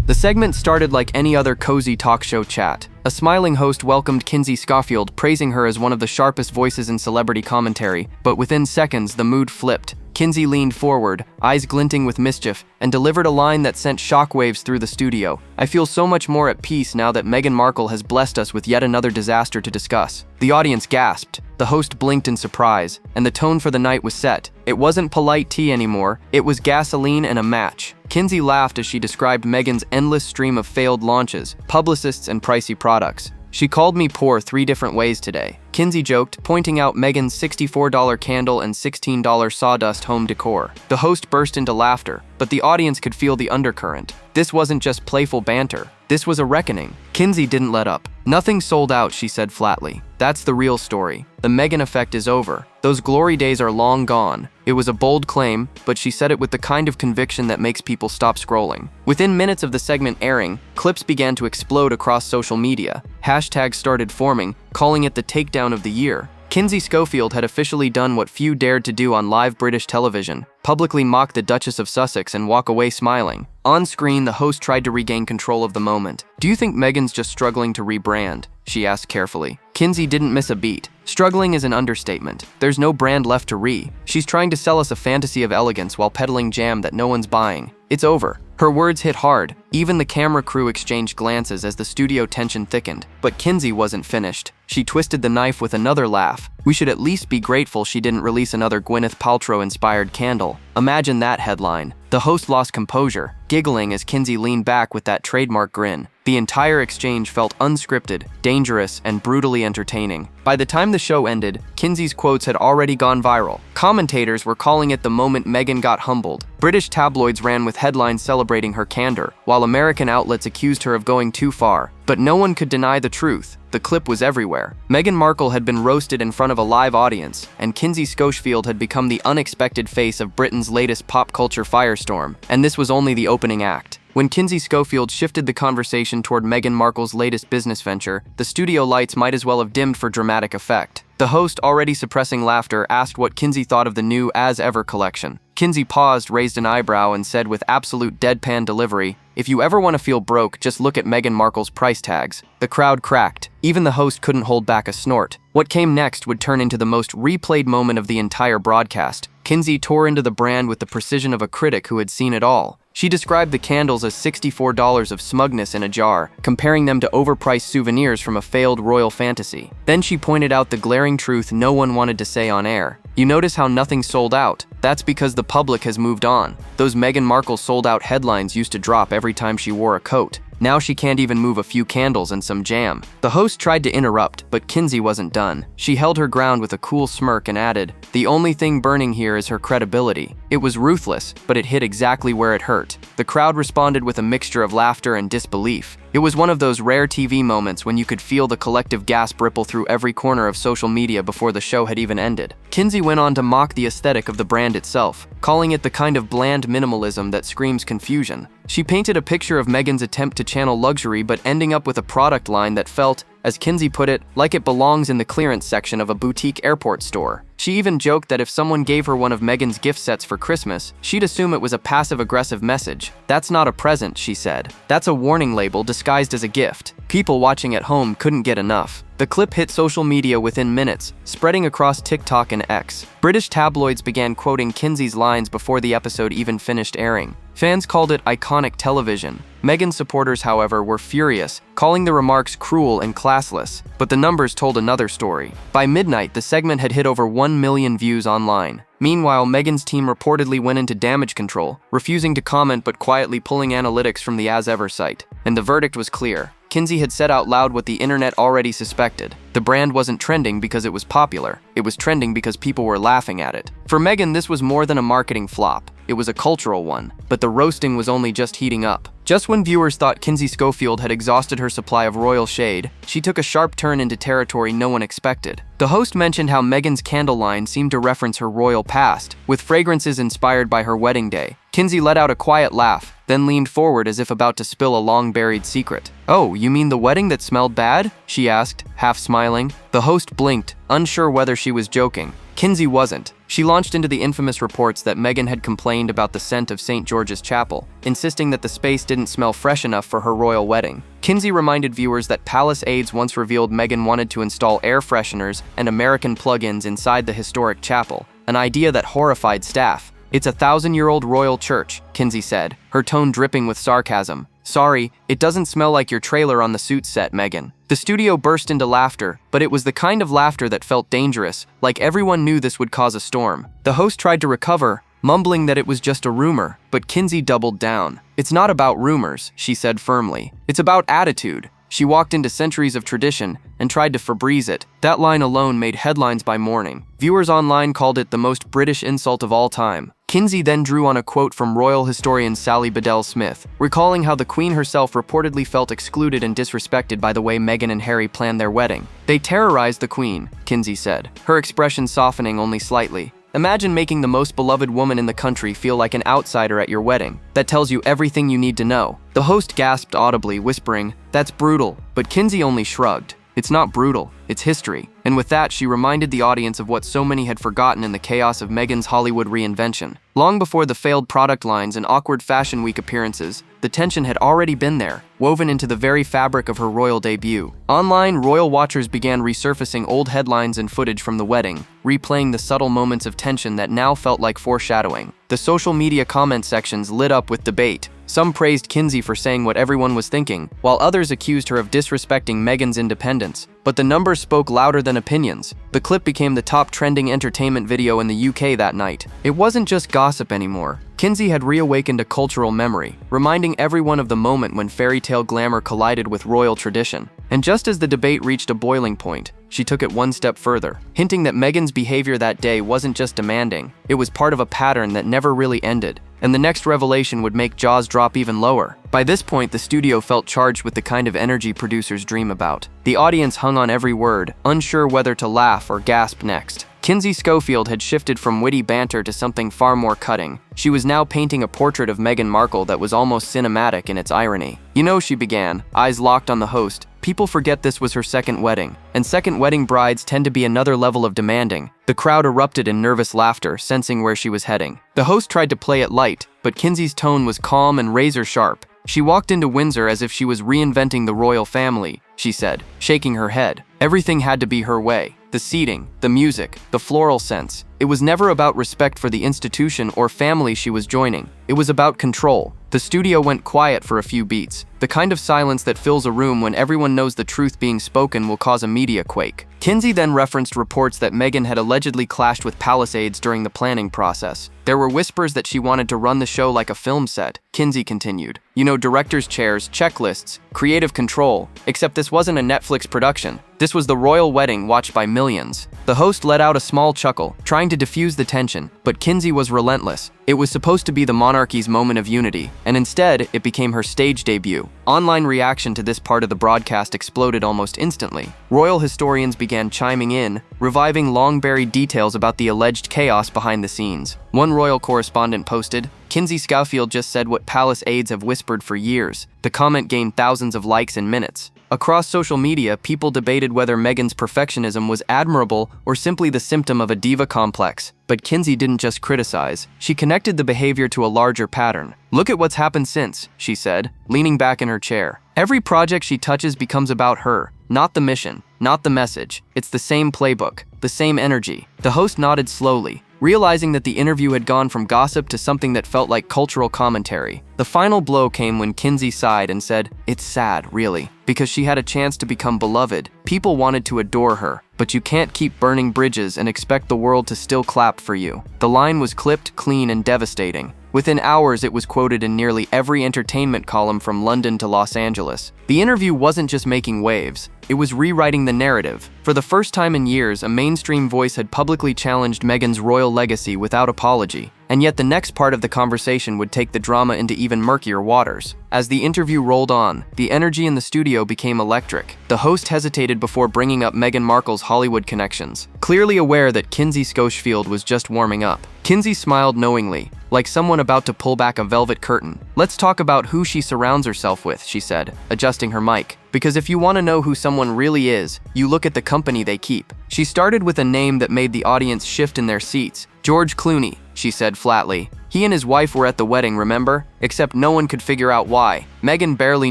The segment started like any other cozy talk show chat. A smiling host welcomed Kinsey Scoffield, praising her as one of the sharpest voices in celebrity commentary, but within seconds, the mood flipped. Kinsey leaned forward, eyes glinting with mischief, and delivered a line that sent shockwaves through the studio. "I feel so much more at peace now that Meghan Markle has blessed us with yet another disaster to discuss." The audience gasped. The host blinked in surprise, and the tone for the night was set. It wasn't polite tea anymore, it was gasoline and a match. Kinsey laughed as she described Meghan's endless stream of failed launches, publicists, and pricey products. "She called me poor 3 different ways today," Kinsey joked, pointing out Meghan's $64 candle and $16 sawdust home decor. The host burst into laughter, but the audience could feel the undercurrent. This wasn't just playful banter. This was a reckoning. Kinsey didn't let up. "Nothing sold out," she said flatly. "That's the real story. The Meghan effect is over. Those glory days are long gone." It was a bold claim, but she said it with the kind of conviction that makes people stop scrolling. Within minutes of the segment airing, clips began to explode across social media. Hashtags started forming, calling it the takedown of the year. Kinsey Scoffield had officially done what few dared to do on live British television, publicly mock the Duchess of Sussex and walk away smiling. On screen, the host tried to regain control of the moment. "Do you think Meghan's just struggling to rebrand?" she asked carefully. Kinsey didn't miss a beat. "Struggling is an understatement. There's no brand left to She's trying to sell us a fantasy of elegance while peddling jam that no one's buying. It's over." Her words hit hard. Even the camera crew exchanged glances as the studio tension thickened. But Kinsey wasn't finished. She twisted the knife with another laugh. "We should at least be grateful she didn't release another Gwyneth Paltrow-inspired candle." Imagine that headline. The host lost composure, giggling as Kinsey leaned back with that trademark grin. The entire exchange felt unscripted, dangerous, and brutally entertaining. By the time the show ended, Kinsey's quotes had already gone viral. Commentators were calling it the moment Meghan got humbled. British tabloids ran with headlines celebrating her candor, while American outlets accused her of going too far. But no one could deny the truth. The clip was everywhere. Meghan Markle had been roasted in front of a live audience, and Kinsey Scoffield had become the unexpected face of Britain's latest pop culture firestorm. And this was only the opening act. When Kinsey Scoffield shifted the conversation toward Meghan Markle's latest business venture, the studio lights might as well have dimmed for dramatic effect. The host, already suppressing laughter, asked what Kinsey thought of the new As Ever collection. Kinsey paused, raised an eyebrow, and said with absolute deadpan delivery, "If you ever want to feel broke, just look at Meghan Markle's price tags." The crowd cracked. Even the host couldn't hold back a snort. What came next would turn into the most replayed moment of the entire broadcast. Kinsey tore into the brand with the precision of a critic who had seen it all. She described the candles as $64 of smugness in a jar, comparing them to overpriced souvenirs from a failed royal fantasy. Then she pointed out the glaring truth no one wanted to say on air. "You notice how nothing sold out? That's because the public has moved on. Those Meghan Markle sold-out headlines used to drop every time she wore a coat. Now she can't even move a few candles and some jam." The host tried to interrupt, but Kinsey wasn't done. She held her ground with a cool smirk and added, "The only thing burning here is her credibility." It was ruthless, but it hit exactly where it hurt. The crowd responded with a mixture of laughter and disbelief. It was one of those rare TV moments when you could feel the collective gasp ripple through every corner of social media before the show had even ended. Kinsey went on to mock the aesthetic of the brand itself, calling it the kind of bland minimalism that screams confusion. She painted a picture of Meghan's attempt to channel luxury but ending up with a product line that felt, as Kinsey put it, like it belongs in the clearance section of a boutique airport store. She even joked that if someone gave her one of Meghan's gift sets for Christmas, she'd assume it was a passive-aggressive message. "That's not a present," she said. "That's a warning label disguised as a gift." People watching at home couldn't get enough. The clip hit social media within minutes, spreading across TikTok and X. British tabloids began quoting Kinsey's lines before the episode even finished airing. Fans called it iconic television. Meghan's supporters, however, were furious, calling the remarks cruel and classless. But the numbers told another story. By midnight, the segment had hit over 1 million views online. Meanwhile, Meghan's team reportedly went into damage control, refusing to comment but quietly pulling analytics from the As Ever site. And the verdict was clear. Kinsey had said out loud what the internet already suspected. The brand wasn't trending because it was popular. It was trending because people were laughing at it. For Meghan, this was more than a marketing flop. It was a cultural one. But the roasting was only just heating up. Just when viewers thought Kinsey Scoffield had exhausted her supply of royal shade, she took a sharp turn into territory no one expected. The host mentioned how Meghan's candle line seemed to reference her royal past, with fragrances inspired by her wedding day. Kinsey let out a quiet laugh, then leaned forward as if about to spill a long-buried secret. "Oh, you mean the wedding that smelled bad?" she asked, half smiling. The host blinked, unsure whether she was joking. Kinsey wasn't. She launched into the infamous reports that Meghan had complained about the scent of St. George's Chapel, insisting that the space didn't smell fresh enough for her royal wedding. Kinsey reminded viewers that palace aides once revealed Meghan wanted to install air fresheners and American plug-ins inside the historic chapel, an idea that horrified staff. "It's a 1,000-year-old royal church," Kinsey said, her tone dripping with sarcasm. "Sorry, it doesn't smell like your trailer on the Suits set, Meghan." The studio burst into laughter, but it was the kind of laughter that felt dangerous, like everyone knew this would cause a storm. The host tried to recover, mumbling that it was just a rumor, but Kinsey doubled down. "It's not about rumors," she said firmly. "It's about attitude." She walked into centuries of tradition and tried to Febreze it. That line alone made headlines by morning. Viewers online called it the most British insult of all time. Kinsey then drew on a quote from royal historian Sally Bedell-Smith, recalling how the Queen herself reportedly felt excluded and disrespected by the way Meghan and Harry planned their wedding. "They terrorized the Queen," Kinsey said, her expression softening only slightly. "Imagine making the most beloved woman in the country feel like an outsider at your wedding. That tells you everything you need to know." The host gasped audibly, whispering, "That's brutal," but Kinsey only shrugged. "It's not brutal, it's history." And with that, she reminded the audience of what so many had forgotten in the chaos of Meghan's Hollywood reinvention. Long before the failed product lines and awkward Fashion Week appearances, the tension had already been there, woven into the very fabric of her royal debut. Online, royal watchers began resurfacing old headlines and footage from the wedding, replaying the subtle moments of tension that now felt like foreshadowing. The social media comment sections lit up with debate. Some praised Kinsey for saying what everyone was thinking, while others accused her of disrespecting Meghan's independence. But the numbers spoke louder than opinions. The clip became the top trending entertainment video in the UK that night. It wasn't just gossip anymore. Kinsey had reawakened a cultural memory, reminding everyone of the moment when fairy tale glamour collided with royal tradition. And just as the debate reached a boiling point, she took it one step further, hinting that Meghan's behavior that day wasn't just demanding, it was part of a pattern that never really ended, and the next revelation would make jaws drop even lower. By this point, the studio felt charged with the kind of energy producers dream about. The audience hung on every word, unsure whether to laugh or gasp next. Kinsey Scoffield had shifted from witty banter to something far more cutting. She was now painting a portrait of Meghan Markle that was almost cinematic in its irony. "You know," she began, eyes locked on the host, "people forget this was her second wedding, and second wedding brides tend to be another level of demanding." The crowd erupted in nervous laughter, sensing where she was heading. The host tried to play it light, but Kinsey's tone was calm and razor sharp. "She walked into Windsor as if she was reinventing the royal family," she said, shaking her head. "Everything had to be her way. The seating, the music, the floral scents. It was never about respect for the institution or family she was joining. It was about control." The studio went quiet for a few beats, the kind of silence that fills a room when everyone knows the truth being spoken will cause a media quake. Kinsey then referenced reports that Meghan had allegedly clashed with palace aides during the planning process. "There were whispers that she wanted to run the show like a film set," Kinsey continued. "You know, director's chairs, checklists, creative control. Except this wasn't a Netflix production. This was the royal wedding watched by millions." The host let out a small chuckle, trying to diffuse the tension, but Kinsey was relentless. It was supposed to be the monarchy's moment of unity, and instead, it became her stage debut. Online reaction to this part of the broadcast exploded almost instantly. Royal historians began chiming in, reviving long-buried details about the alleged chaos behind the scenes. One royal correspondent posted, "Kinsey Scoffield just said what palace aides have whispered for years." The comment gained thousands of likes in minutes. Across social media, people debated whether Meghan's perfectionism was admirable or simply the symptom of a diva complex. But Kinsey didn't just criticize. She connected the behavior to a larger pattern. "Look at what's happened since," she said, leaning back in her chair. "Every project she touches becomes about her, not the mission, not the message. It's the same playbook, the same energy." The host nodded slowly, realizing that the interview had gone from gossip to something that felt like cultural commentary. The final blow came when Kinsey sighed and said, "It's sad, really, because she had a chance to become beloved. People wanted to adore her, but you can't keep burning bridges and expect the world to still clap for you." The line was clipped, clean, and devastating. Within hours, it was quoted in nearly every entertainment column from London to Los Angeles. The interview wasn't just making waves, it was rewriting the narrative. For the first time in years, a mainstream voice had publicly challenged Meghan's royal legacy without apology. And yet the next part of the conversation would take the drama into even murkier waters. As the interview rolled on, the energy in the studio became electric. The host hesitated before bringing up Meghan Markle's Hollywood connections, clearly aware that Kinsey Scoffield was just warming up. Kinsey smiled knowingly, like someone about to pull back a velvet curtain. "Let's talk about who she surrounds herself with," she said, adjusting her mic. because if you want to know who someone really is, you look at the company they keep. She started with a name that made the audience shift in their seats. George Clooney, she said flatly. He and his wife were at the wedding, remember? Except no one could figure out why. Meghan barely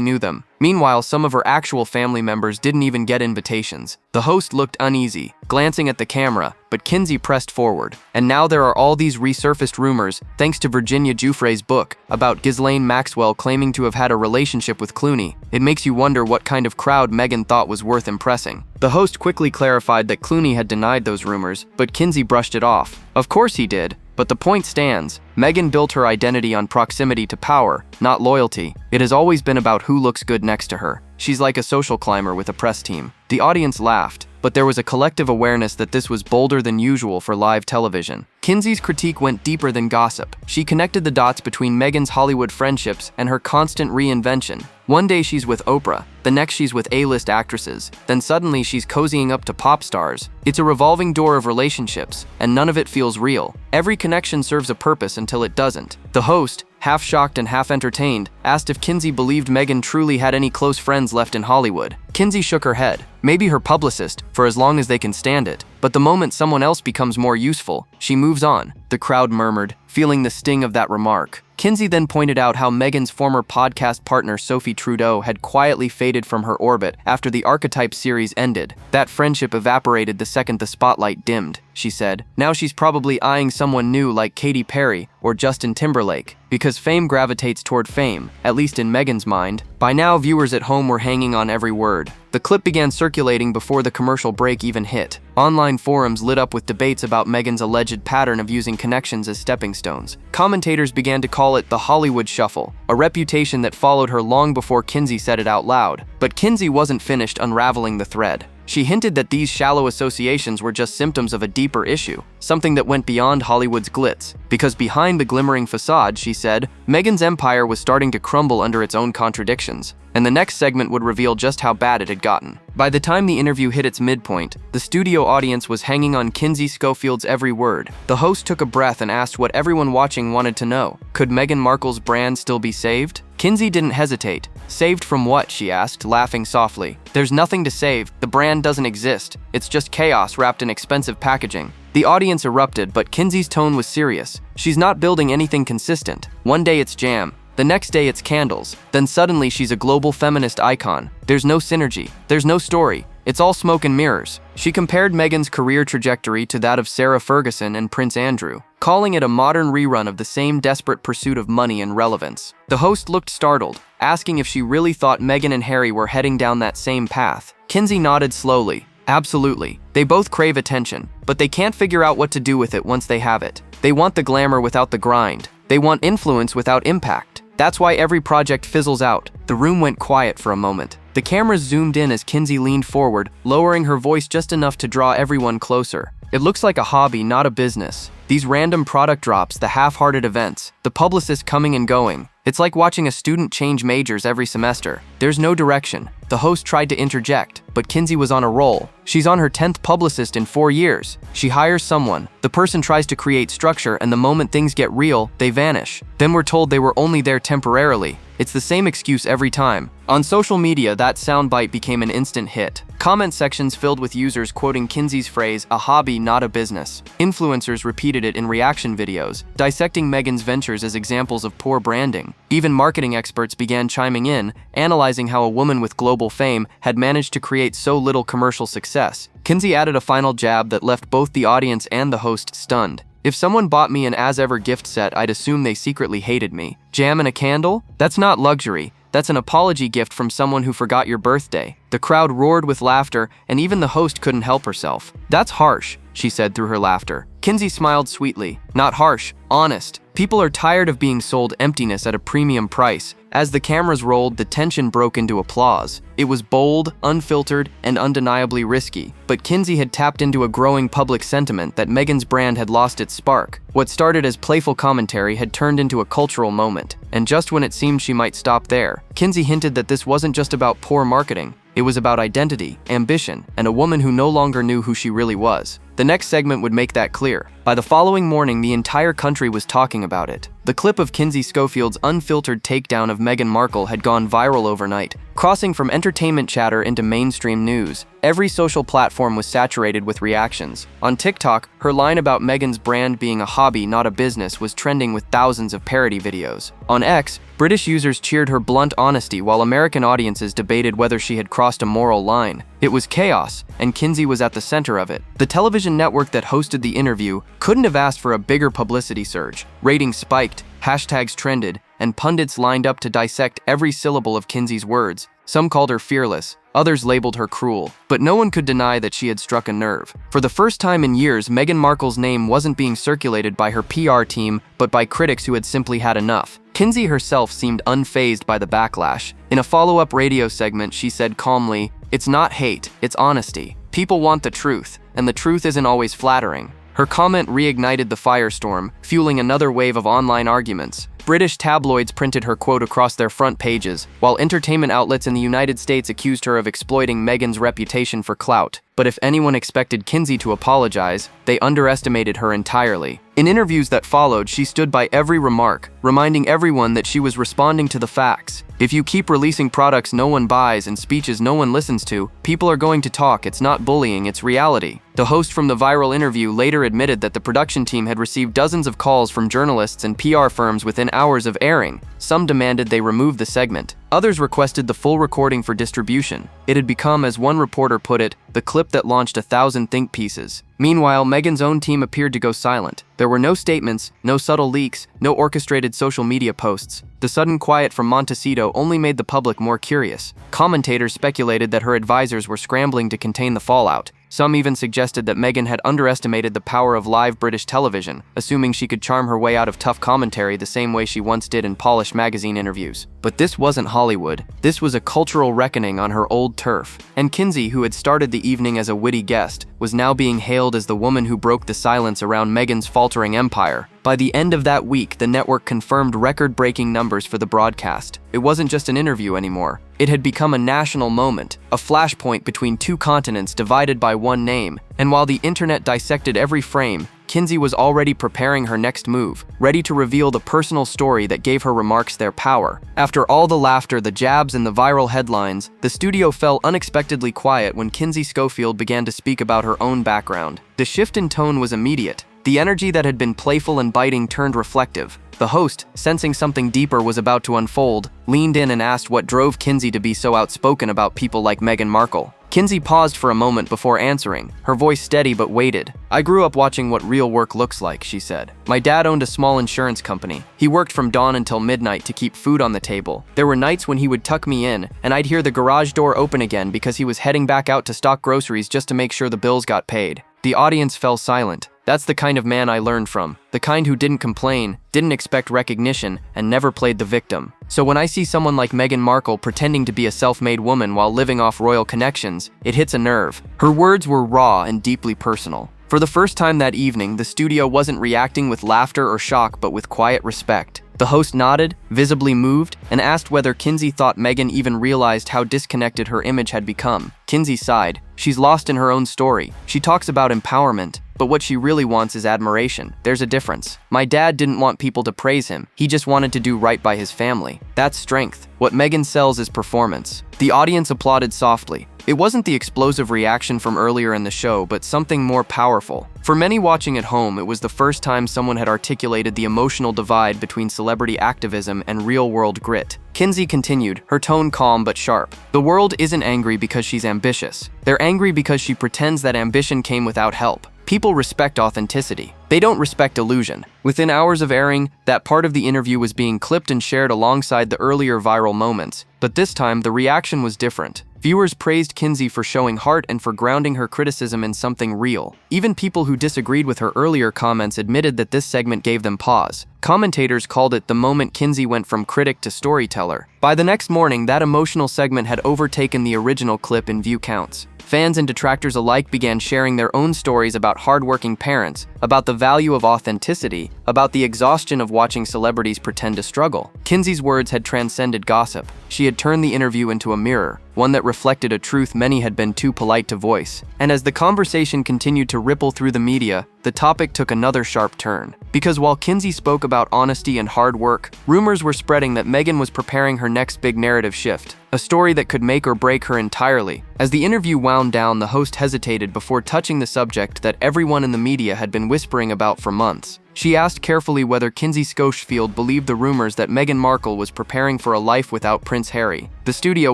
knew them. Meanwhile, some of her actual family members didn't even get invitations. The host looked uneasy, glancing at the camera, but Kinsey pressed forward. And now there are all these resurfaced rumors, thanks to Virginia Giuffre's book, about Ghislaine Maxwell claiming to have had a relationship with Clooney. It makes you wonder what kind of crowd Meghan thought was worth impressing. The host quickly clarified that Clooney had denied those rumors, but Kinsey brushed it off. Of course he did. But the point stands. Meghan built her identity on proximity to power, not loyalty. It has always been about who looks good next to her. She's like a social climber with a press team. The audience laughed, but there was a collective awareness that this was bolder than usual for live television. Kinsey's critique went deeper than gossip. She connected the dots between Meghan's Hollywood friendships and her constant reinvention. One day she's with Oprah, the next she's with A-list actresses, then suddenly she's cozying up to pop stars. It's a revolving door of relationships, and none of it feels real. Every connection serves a purpose until it doesn't. The host, half shocked and half entertained, asked if Kinsey believed Meghan truly had any close friends left in Hollywood. Kinsey shook her head. Maybe her publicist, for as long as they can stand it. But the moment someone else becomes more useful, she moves on. The crowd murmured, feeling the sting of that remark. Kinsey then pointed out how Meghan's former podcast partner Sophie Trudeau had quietly faded from her orbit after the Archetype series ended. That friendship evaporated the second the spotlight dimmed, she said. Now she's probably eyeing someone new like Katy Perry or Justin Timberlake, because fame gravitates toward fame, at least in Meghan's mind. By now, viewers at home were hanging on every word. The clip began circulating before the commercial break even hit. Online forums lit up with debates about Meghan's alleged pattern of using connections as stepping stones. Commentators began to call it the Hollywood Shuffle, a reputation that followed her long before Kinsey said it out loud. But Kinsey wasn't finished unraveling the thread. She hinted that these shallow associations were just symptoms of a deeper issue, something that went beyond Hollywood's glitz. Because behind the glimmering facade, she said, Meghan's empire was starting to crumble under its own contradictions. And the next segment would reveal just how bad it had gotten. By the time the interview hit its midpoint, the studio audience was hanging on Kinsey Scofield's every word. The host took a breath and asked what everyone watching wanted to know. Could Meghan Markle's brand still be saved? Kinsey didn't hesitate. Saved from what, she asked, laughing softly. There's nothing to save. The brand doesn't exist. It's just chaos wrapped in expensive packaging. The audience erupted, but Kinsey's tone was serious. She's not building anything consistent. One day it's jam. The next day it's candles. Then suddenly she's a global feminist icon. There's no synergy. There's no story. It's all smoke and mirrors. She compared Meghan's career trajectory to that of Sarah Ferguson and Prince Andrew, calling it a modern rerun of the same desperate pursuit of money and relevance. The host looked startled, asking if she really thought Meghan and Harry were heading down that same path. Kinsey nodded slowly. Absolutely. They both crave attention, but they can't figure out what to do with it once they have it. They want the glamour without the grind. They want influence without impact. That's why every project fizzles out. The room went quiet for a moment. The cameras zoomed in as Kinsey leaned forward, lowering her voice just enough to draw everyone closer. It looks like a hobby, not a business. These random product drops, the half-hearted events, the publicists coming and going. It's like watching a student change majors every semester. There's no direction. The host tried to interject, but Kinsey was on a roll. She's on her 10th publicist in 4 years. She hires someone. The person tries to create structure, and the moment things get real, they vanish. Then we're told they were only there temporarily. It's the same excuse every time. On social media, that soundbite became an instant hit. Comment sections filled with users quoting Kinsey's phrase, "a hobby, not a business." Influencers repeated it in reaction videos, dissecting Meghan's ventures as examples of poor branding. Even marketing experts began chiming in, analyzing how a woman with global fame had managed to create so little commercial success. Kinsey added a final jab that left both the audience and the host stunned. If someone bought me an as-ever gift set, I'd assume they secretly hated me. Jam and a candle? That's not luxury. That's an apology gift from someone who forgot your birthday. The crowd roared with laughter, and even the host couldn't help herself. That's harsh, she said through her laughter. Kinsey smiled sweetly. Not harsh, honest. People are tired of being sold emptiness at a premium price. As the cameras rolled, the tension broke into applause. It was bold, unfiltered, and undeniably risky. But Kinsey had tapped into a growing public sentiment that Meghan's brand had lost its spark. What started as playful commentary had turned into a cultural moment. And just when it seemed she might stop there, Kinsey hinted that this wasn't just about poor marketing. It was about identity, ambition, and a woman who no longer knew who she really was. The next segment would make that clear. By the following morning, the entire country was talking about it. The clip of Kinsey Scofield's unfiltered takedown of Meghan Markle had gone viral overnight, crossing from entertainment chatter into mainstream news. Every social platform was saturated with reactions. On TikTok, her line about Meghan's brand being a hobby, not a business, was trending with thousands of parody videos. On X, British users cheered her blunt honesty while American audiences debated whether she had crossed a moral line. It was chaos, and Kinsey was at the center of it. The television network that hosted the interview couldn't have asked for a bigger publicity surge. Ratings spiked, hashtags trended, and pundits lined up to dissect every syllable of Kinsey's words. Some called her fearless, others labeled her cruel, but no one could deny that she had struck a nerve. For the first time in years, Meghan Markle's name wasn't being circulated by her PR team, but by critics who had simply had enough. Kinsey herself seemed unfazed by the backlash. In a follow-up radio segment, she said calmly, "It's not hate, it's honesty. People want the truth, and the truth isn't always flattering." Her comment reignited the firestorm, fueling another wave of online arguments. British tabloids printed her quote across their front pages, while entertainment outlets in the United States accused her of exploiting Meghan's reputation for clout. But if anyone expected Kinsey to apologize, they underestimated her entirely. In interviews that followed, she stood by every remark, reminding everyone that she was responding to the facts. If you keep releasing products no one buys and speeches no one listens to, people are going to talk. It's not bullying, it's reality. The host from the viral interview later admitted that the production team had received dozens of calls from journalists and PR firms within hours of airing. Some demanded they remove the segment. Others requested the full recording for distribution. It had become, as one reporter put it, the clip that launched 1,000 think pieces. Meanwhile, Meghan's own team appeared to go silent. There were no statements, no subtle leaks, no orchestrated social media posts. The sudden quiet from Montecito only made the public more curious. Commentators speculated that her advisors were scrambling to contain the fallout. Some even suggested that Meghan had underestimated the power of live British television, assuming she could charm her way out of tough commentary the same way she once did in polished magazine interviews. But this wasn't Hollywood. This was a cultural reckoning on her old turf. And Kinsey, who had started the evening as a witty guest, was now being hailed as the woman who broke the silence around Meghan's faltering empire. By the end of that week, the network confirmed record-breaking numbers for the broadcast. It wasn't just an interview anymore. It had become a national moment, a flashpoint between two continents divided by one name. And while the internet dissected every frame, Kinsey was already preparing her next move, ready to reveal the personal story that gave her remarks their power. After all the laughter, the jabs, and the viral headlines, the studio fell unexpectedly quiet when Kinsey Scoffield began to speak about her own background. The shift in tone was immediate. The energy that had been playful and biting turned reflective. The host, sensing something deeper was about to unfold, leaned in and asked what drove Kinsey to be so outspoken about people like Meghan Markle. Kinsey paused for a moment before answering, her voice steady but weighted. "I grew up watching what real work looks like," she said. "My dad owned a small insurance company. He worked from dawn until midnight to keep food on the table. There were nights when he would tuck me in, and I'd hear the garage door open again because he was heading back out to stock groceries just to make sure the bills got paid." The audience fell silent. That's the kind of man I learned from. The kind who didn't complain, didn't expect recognition, and never played the victim. So when I see someone like Meghan Markle pretending to be a self-made woman while living off royal connections, it hits a nerve. Her words were raw and deeply personal. For the first time that evening, the studio wasn't reacting with laughter or shock, but with quiet respect. The host nodded, visibly moved, and asked whether Kinsey thought Meghan even realized how disconnected her image had become. Kinsey sighed. She's lost in her own story. She talks about empowerment, but what she really wants is admiration. There's a difference. My dad didn't want people to praise him. He just wanted to do right by his family. That's strength. What Meghan sells is performance. The audience applauded softly. It wasn't the explosive reaction from earlier in the show, but something more powerful. For many watching at home, it was the first time someone had articulated the emotional divide between celebrity activism and real-world grit. Kinsey continued, her tone calm but sharp. "The world isn't angry because she's ambitious. They're angry because she pretends that ambition came without help. People respect authenticity. They don't respect illusion." Within hours of airing, that part of the interview was being clipped and shared alongside the earlier viral moments. But this time, the reaction was different. Viewers praised Kinsey for showing heart and for grounding her criticism in something real. Even people who disagreed with her earlier comments admitted that this segment gave them pause. Commentators called it the moment Kinsey went from critic to storyteller. By the next morning, that emotional segment had overtaken the original clip in view counts. Fans and detractors alike began sharing their own stories about hardworking parents, about the value of authenticity, about the exhaustion of watching celebrities pretend to struggle. Kinsey's words had transcended gossip. She had turned the interview into a mirror, one that reflected a truth many had been too polite to voice. And as the conversation continued to ripple through the media, the topic took another sharp turn. Because while Kinsey spoke about honesty and hard work, rumors were spreading that Meghan was preparing her next big narrative shift, a story that could make or break her entirely. As the interview wound down, the host hesitated before touching the subject that everyone in the media had been whispering about for months. She asked carefully whether Kinsey Scoffield believed the rumors that Meghan Markle was preparing for a life without Prince Harry. The studio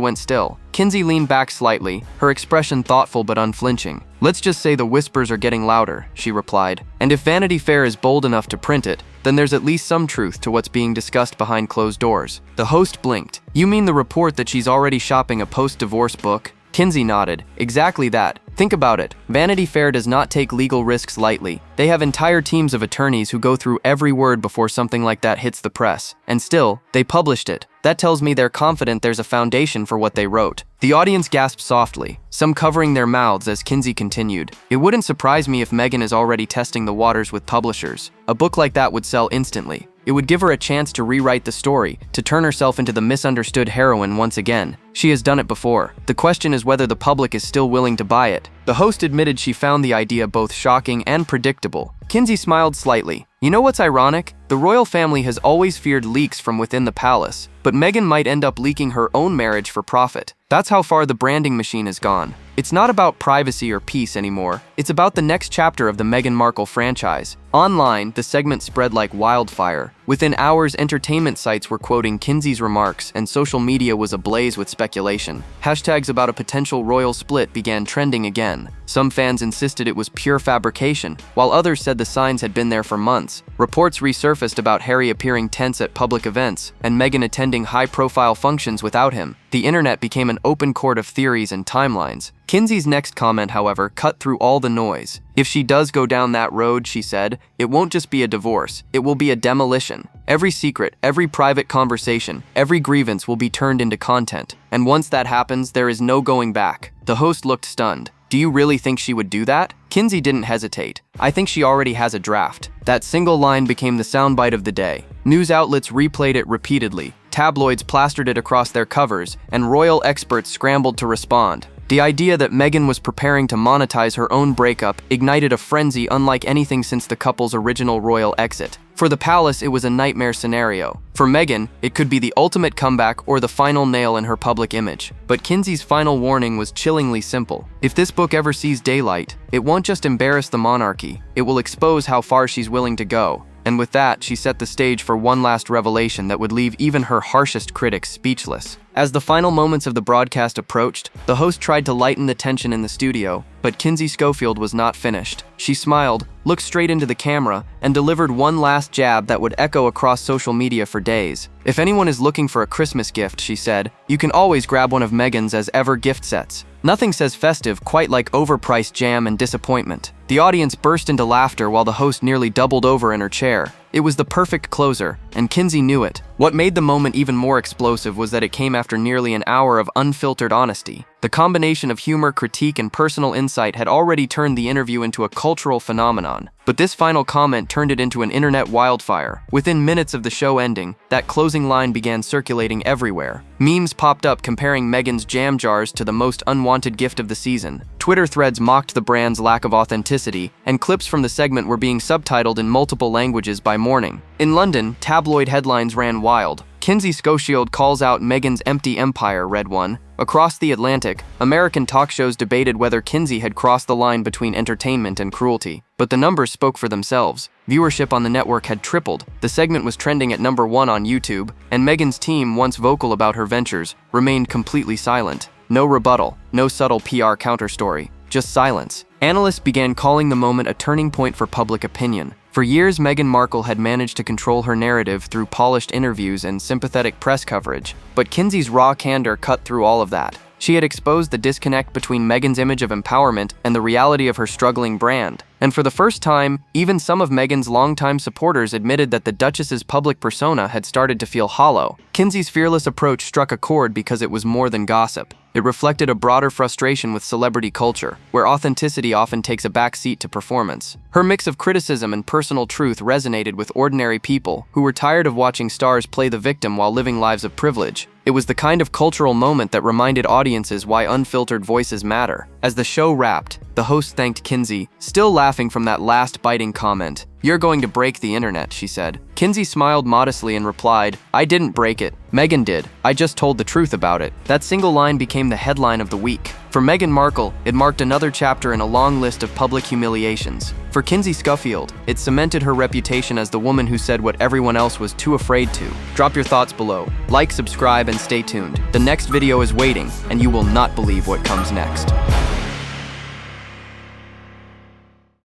went still. Kinsey leaned back slightly, her expression thoughtful but unflinching. "Let's just say the whispers are getting louder," she replied. "And if Vanity Fair is bold enough to print it, then there's at least some truth to what's being discussed behind closed doors." The host blinked. "You mean the report that she's already shopping a post-divorce book?" Kinsey nodded. "Exactly that. Think about it. Vanity Fair does not take legal risks lightly. They have entire teams of attorneys who go through every word before something like that hits the press. And still, they published it. That tells me they're confident there's a foundation for what they wrote." The audience gasped softly, some covering their mouths as Kinsey continued. "It wouldn't surprise me if Meghan is already testing the waters with publishers. A book like that would sell instantly. It would give her a chance to rewrite the story, to turn herself into the misunderstood heroine once again. She has done it before. The question is whether the public is still willing to buy it." The host admitted she found the idea both shocking and predictable. Kinsey smiled slightly. "You know what's ironic? The royal family has always feared leaks from within the palace, but Meghan might end up leaking her own marriage for profit. That's how far the branding machine has gone. It's not about privacy or peace anymore. It's about the next chapter of the Meghan Markle franchise." Online, the segment spread like wildfire. Within hours, entertainment sites were quoting Kinsey's remarks, and social media was ablaze with speculation. Hashtags about a potential royal split began trending again. Some fans insisted it was pure fabrication, while others said the signs had been there for months. Reports resurfaced about Harry appearing tense at public events, and Meghan attending high-profile functions without him. The internet became an open court of theories and timelines. Kinsey's next comment, however, cut through all the noise. "If she does go down that road," she said, "it won't just be a divorce, it will be a demolition. Every secret, every private conversation, every grievance will be turned into content. And once that happens, there is no going back." The host looked stunned. "Do you really think she would do that?" Kinsey didn't hesitate. "I think she already has a draft." That single line became the soundbite of the day. News outlets replayed it repeatedly. Tabloids plastered it across their covers, and royal experts scrambled to respond. The idea that Meghan was preparing to monetize her own breakup ignited a frenzy unlike anything since the couple's original royal exit. For the palace, it was a nightmare scenario. For Meghan, it could be the ultimate comeback or the final nail in her public image. But Kinsey's final warning was chillingly simple. If this book ever sees daylight, it won't just embarrass the monarchy, it will expose how far she's willing to go. And with that, she set the stage for one last revelation that would leave even her harshest critics speechless. As the final moments of the broadcast approached, the host tried to lighten the tension in the studio, but Kinsey Scoffield was not finished. She smiled, looked straight into the camera, and delivered one last jab that would echo across social media for days. "If anyone is looking for a Christmas gift," she said, "you can always grab one of Meghan's as ever gift sets. Nothing says festive quite like overpriced jam and disappointment." The audience burst into laughter while the host nearly doubled over in her chair. It was the perfect closer, and Kinsey knew it. What made the moment even more explosive was that it came after nearly an hour of unfiltered honesty. The combination of humor, critique, and personal insight had already turned the interview into a cultural phenomenon. But this final comment turned it into an internet wildfire. Within minutes of the show ending, that closing line began circulating everywhere. Memes popped up comparing Meghan's jam jars to the most unwanted gift of the season. Twitter threads mocked the brand's lack of authenticity, and clips from the segment were being subtitled in multiple languages by morning. In London, tabloid headlines ran wild. "Kinsey Scoffield calls out Meghan's empty empire," read one. Across the Atlantic, American talk shows debated whether Kinsey had crossed the line between entertainment and cruelty. But the numbers spoke for themselves. Viewership on the network had tripled, the segment was trending at #1 on YouTube, and Meghan's team, once vocal about her ventures, remained completely silent. No rebuttal, no subtle PR counterstory, just silence. Analysts began calling the moment a turning point for public opinion. For years, Meghan Markle had managed to control her narrative through polished interviews and sympathetic press coverage, but Kinsey's raw candor cut through all of that. She had exposed the disconnect between Meghan's image of empowerment and the reality of her struggling brand. And for the first time, even some of Meghan's longtime supporters admitted that the Duchess's public persona had started to feel hollow. Kinsey's fearless approach struck a chord because it was more than gossip. It reflected a broader frustration with celebrity culture, where authenticity often takes a backseat to performance. Her mix of criticism and personal truth resonated with ordinary people who were tired of watching stars play the victim while living lives of privilege. It was the kind of cultural moment that reminded audiences why unfiltered voices matter. As the show wrapped, the host thanked Kinsey, still laughing from that last biting comment. "You're going to break the internet," she said. Kinsey smiled modestly and replied, "I didn't break it. Meghan did. I just told the truth about it." That single line became the headline of the week. For Meghan Markle, it marked another chapter in a long list of public humiliations. For Kinsey Scoffield, it cemented her reputation as the woman who said what everyone else was too afraid to. Drop your thoughts below. Like, subscribe, and stay tuned. The next video is waiting, and you will not believe what comes next.